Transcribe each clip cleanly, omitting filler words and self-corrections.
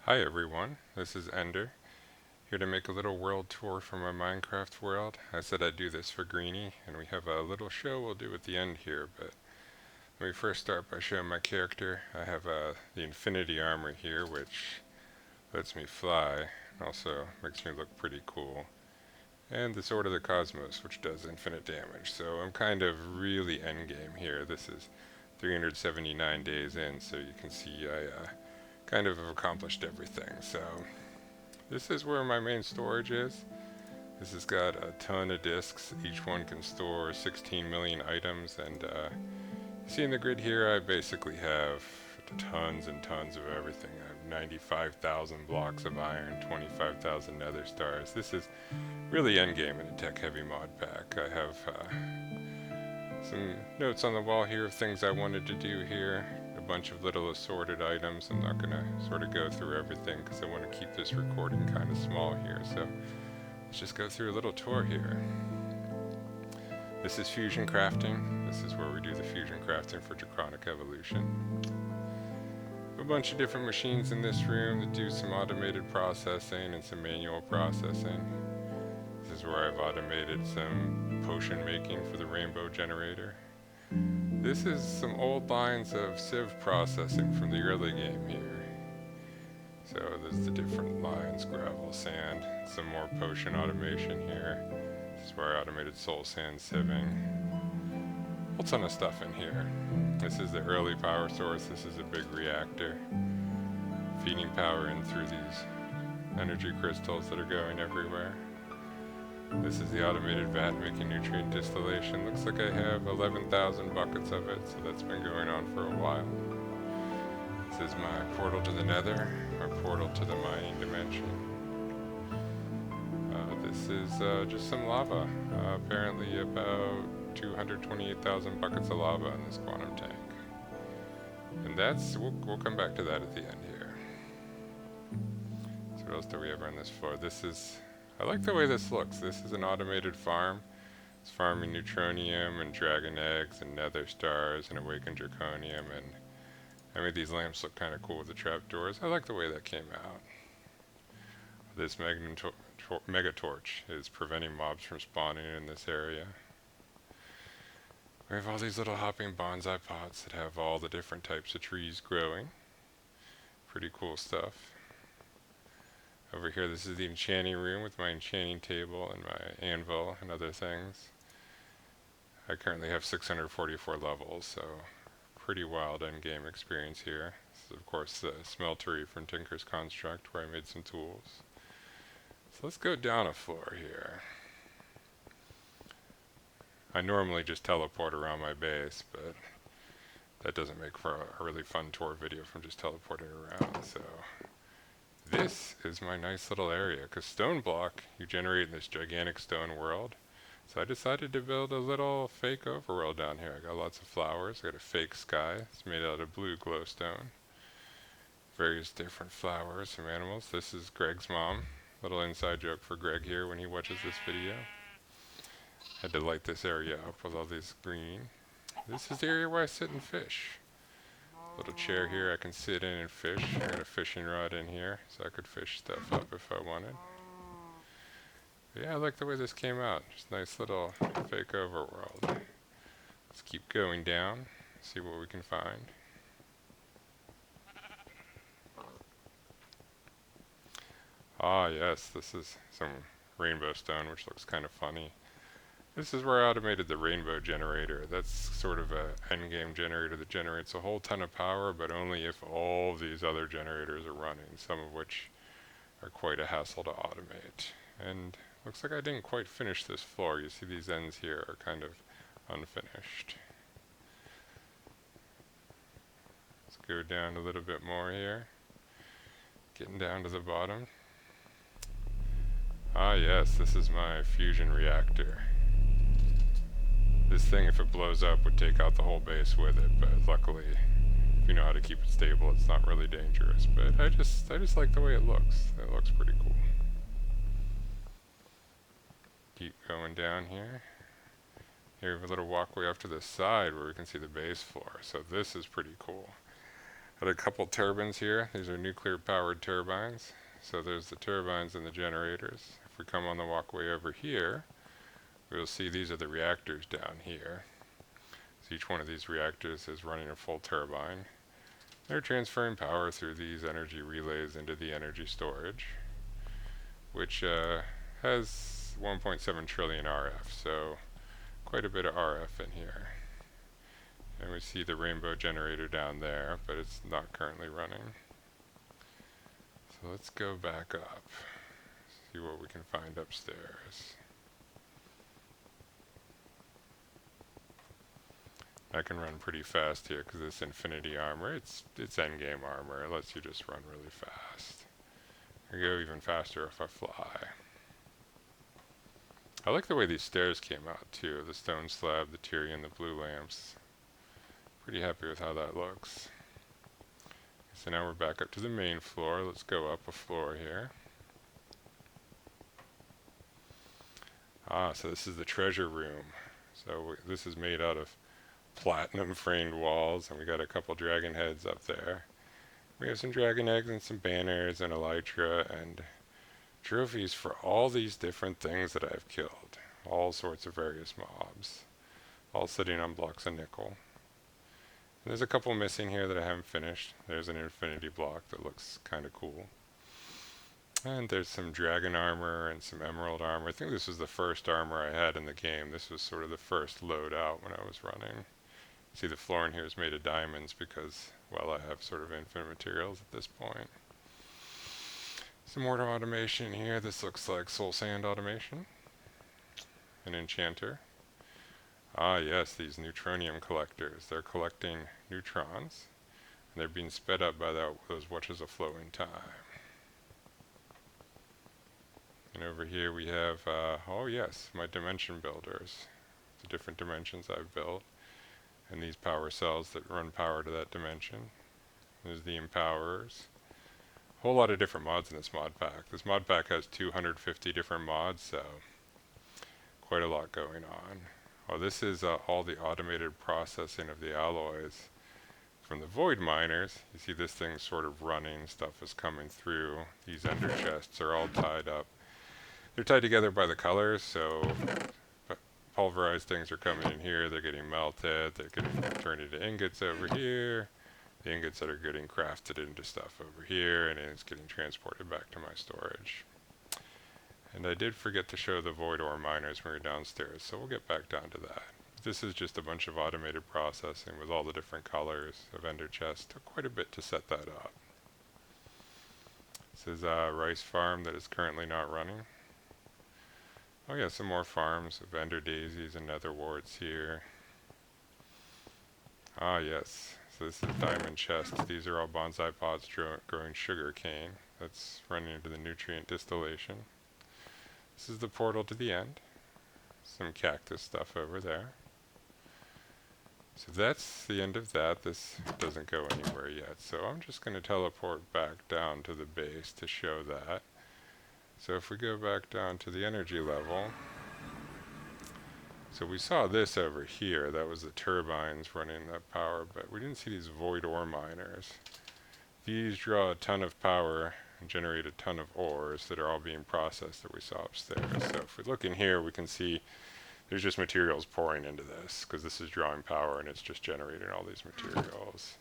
Hi everyone, this is Ender, here to make a little world tour for my Minecraft world. I said I'd do this for Greenie, and we have a little show we'll do at the end here, but let me first start by showing my character. I have the Infinity Armor here, which lets me fly, and also makes me look pretty cool. And the Sword of the Cosmos, which does infinite damage, so I'm kind of really endgame here. This is 379 days in, so you can see I kind of have accomplished everything, so this is where my main storage is. This has got a ton of disks. Each one can store 16 million items, and you see in the grid here I basically have tons and tons of everything. I have 95,000 blocks of iron, 25,000 nether stars. This is really endgame in a tech-heavy mod pack. I have some notes on the wall here of things I wanted to do here. A bunch of little assorted items. I'm not going to sort of go through everything because I want to keep this recording kind of small here. So let's just go through a little tour here. This is fusion crafting. This is where we do the fusion crafting for Draconic Evolution. A bunch of different machines in this room that do some automated processing and some manual processing. This is where I've automated some potion making for the rainbow generator. This is some old lines of sieve processing from the early game here. So there's the different lines, gravel, sand, some more potion automation here. This is where I automated soul sand sieving. A whole ton of stuff in here. This is the early power source. This is a big reactor. Feeding power in through these energy crystals that are going everywhere. This is the automated vat making nutrient distillation. Looks like I have 11,000 buckets of it, so that's been going on for a while. This is my portal to the nether, or portal to the mining dimension. This is just some lava. Apparently about 228,000 buckets of lava in this quantum tank. And we'll come back to that at the end here. So what else do we have on this floor? I like the way this looks. This is an automated farm. It's farming neutronium and dragon eggs and nether stars and awakened draconium, and I made these lamps look kind of cool with the trapdoors. I like the way that came out. This mega torch is preventing mobs from spawning in this area. We have all these little hopping bonsai pots that have all the different types of trees growing. Pretty cool stuff. Over here, this is the enchanting room with my enchanting table and my anvil and other things. I currently have 644 levels, so pretty wild endgame experience here. This is, of course, the smeltery from Tinker's Construct, where I made some tools. So let's go down a floor here. I normally just teleport around my base, but that doesn't make for a really fun tour video from just teleporting around, so this is my nice little area, because StoneBlock, you generate in this gigantic stone world. So I decided to build a little fake overworld down here. I got lots of flowers, I got a fake sky, it's made out of blue glowstone. Various different flowers, some animals. This is Greg's mom. Little inside joke for Greg here when he watches this video. Had to light this area up with all these green. This is the area where I sit and fish. Little chair here I can sit in and fish. I got a fishing rod in here so I could fish stuff up if I wanted. But yeah, I like the way this came out. Just nice little fake overworld. Let's keep going down, see what we can find. Ah yes, this is some rainbow stone, which looks kind of funny. This is where I automated the rainbow generator. That's sort of a endgame generator that generates a whole ton of power, but only if all these other generators are running, some of which are quite a hassle to automate. And looks like I didn't quite finish this floor. You see these ends here are kind of unfinished. Let's go down a little bit more here. Getting down to the bottom. Ah yes, this is my fusion reactor. This thing, if it blows up, would take out the whole base with it, but luckily, if you know how to keep it stable, it's not really dangerous. But I just like the way it looks. It looks pretty cool. Keep going down here. Here we have a little walkway off to the side where we can see the base floor. So this is pretty cool. Got a couple turbines here. These are nuclear powered turbines. So there's the turbines and the generators. If we come on the walkway over here, we'll see these are the reactors down here. So each one of these reactors is running a full turbine. They're transferring power through these energy relays into the energy storage, which has 1.7 trillion RF, so quite a bit of RF in here. And we see the rainbow generator down there, but it's not currently running. So let's go back up, see what we can find upstairs. I can run pretty fast here because this infinity armor, it's endgame armor. It lets you just run really fast. I go even faster if I fly. I like the way these stairs came out too. The stone slab, the Tyrian, the blue lamps. Pretty happy with how that looks. So now we're back up to the main floor. Let's go up a floor here. So this is the treasure room. So this is made out of platinum framed walls, and we got a couple dragon heads up there. We have some dragon eggs and some banners and elytra and trophies for all these different things that I've killed. All sorts of various mobs, all sitting on blocks of nickel. And there's a couple missing here that I haven't finished. There's an infinity block that looks kind of cool. And there's some dragon armor and some emerald armor. I think this was the first armor I had in the game. This was sort of the first loadout when I was running. See, the floor in here is made of diamonds because, well, I have sort of infinite materials at this point. Some mortar automation here. This looks like soul sand automation. An enchanter. Ah, yes, these neutronium collectors. They're collecting neutrons, and they're being sped up by those watches of flow in time. And over here we have, oh yes, my dimension builders. The different dimensions I've built. And these power cells that run power to that dimension. There's the empowerers. A whole lot of different mods in this mod pack. This mod pack has 250 different mods, so quite a lot going on. Oh, this is all the automated processing of the alloys from the void miners. You see this thing sort of running, stuff is coming through. These ender chests are all tied up. They're tied together by the colors, so pulverized things are coming in here, they're getting melted, they're getting turned into ingots over here, the ingots that are getting crafted into stuff over here, and it's getting transported back to my storage. And I did forget to show the void ore miners when we were downstairs, so we'll get back down to that. This is just a bunch of automated processing with all the different colors of ender chests. Took quite a bit to set that up. This is a rice farm that is currently not running. Oh yeah, some more farms of ender daisies and nether warts here. Ah yes, so this is diamond chest. These are all bonsai pods growing sugar cane. That's running into the nutrient distillation. This is the portal to the end. Some cactus stuff over there. So that's the end of that. This doesn't go anywhere yet. So I'm just going to teleport back down to the base to show that. So if we go back down to the energy level, so we saw this over here, that was the turbines running that power, but we didn't see these void ore miners. These draw a ton of power and generate a ton of ores that are all being processed that we saw upstairs. So if we look in here, we can see there's just materials pouring into this, because this is drawing power and it's just generating all these materials.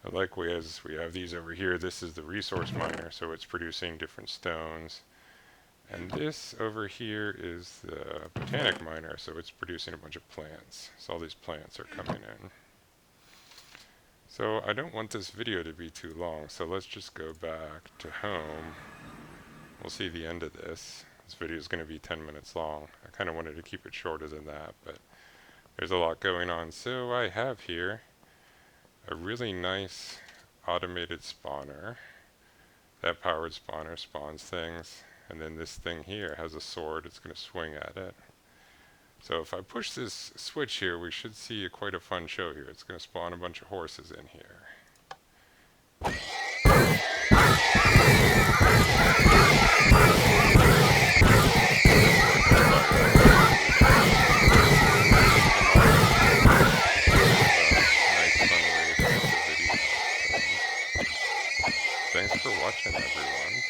And likewise, we have these over here. This is the resource miner, so it's producing different stones. And this over here is the botanic miner, so it's producing a bunch of plants. So all these plants are coming in. So I don't want this video to be too long, so let's just go back to home. We'll see the end of this. This video is going to be 10 minutes long. I kind of wanted to keep it shorter than that, but there's a lot going on. So I have here a really nice automated spawner. That powered spawner spawns things. And then this thing here has a sword, it's going to swing at it. So if I push this switch here, we should see quite a fun show here. It's going to spawn a bunch of horses in here. Nice fun way to end the video. for watching, everyone.